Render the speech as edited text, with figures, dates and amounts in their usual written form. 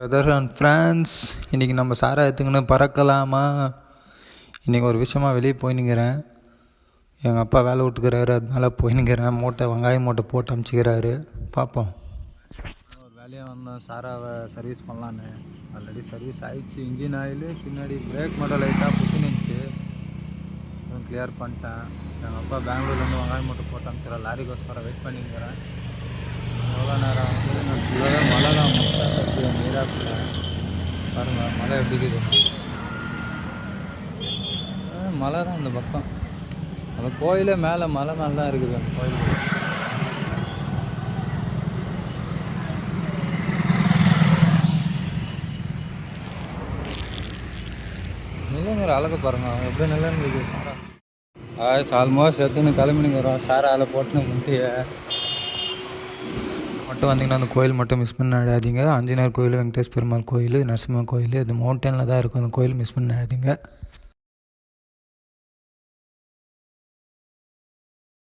Brother and friends, இன்றைக்கி நம்ம சாரா எடுத்துக்கின்னு பறக்கலாமா? இன்றைக்கி ஒரு விஷயமா வெளியே போயின்னுக்கிறேன். எங்கள் அப்பா வேலை விட்டுக்கிறாரு, அதனால போயின்னுக்கிறேன். வெங்காயம் மூட்டை போட்டு அமுச்சிக்கிறாரு. பார்ப்போம். ஒரு வேலையாக வந்தோம், சாராவை சர்வீஸ் பண்ணலான்னு. ஆல்ரெடி சர்வீஸ் ஆகிடுச்சு. இன்ஜின் ஆயில், பின்னாடி பிரேக் மட்டும் லைட்டாக புத்தினுச்சு. கிளியர் பண்ணிட்டேன். எங்கள் அப்பா பெங்களூர்லேருந்து வெங்காயம் மூட்டை போட்டு அமுச்சிக்கிறேன். லாரிக்கோஸ்கரம் வெயிட் பண்ணிக்கிறேன். எவ்வளோ நேரம் வந்து நான் ஃபுல்லாகவே மழை தான் நீராப்பில் பாருங்கள். மழை எப்படி இருக்குது? மழை தான் இந்த பக்கம். அந்த கோயிலே மேலே மலை மேலே தான் இருக்குது. அந்த கோயில் நிலங்கிற அழகு பாருங்கள் எப்படி நிலன்னு இருக்குது. ஆல்மோஸ்ட் எடுத்துன்னு கிளம்பினுங்கிறோம். சாரால போட்டுன்னு முட்டியை மட்டும் வந்தீங்கன்னா அந்த கோயில் மட்டும் மிஸ் பண்ணிடாதீங்க. ஆஞ்சநேயர் கோயில், வெங்கடேஷ் பெருமாள் கோயில், நரசிம்ம கோயில், இது மவுண்டனில் தான் இருக்கும். அந்த கோயில் மிஸ் பண்ணிடாதீங்க.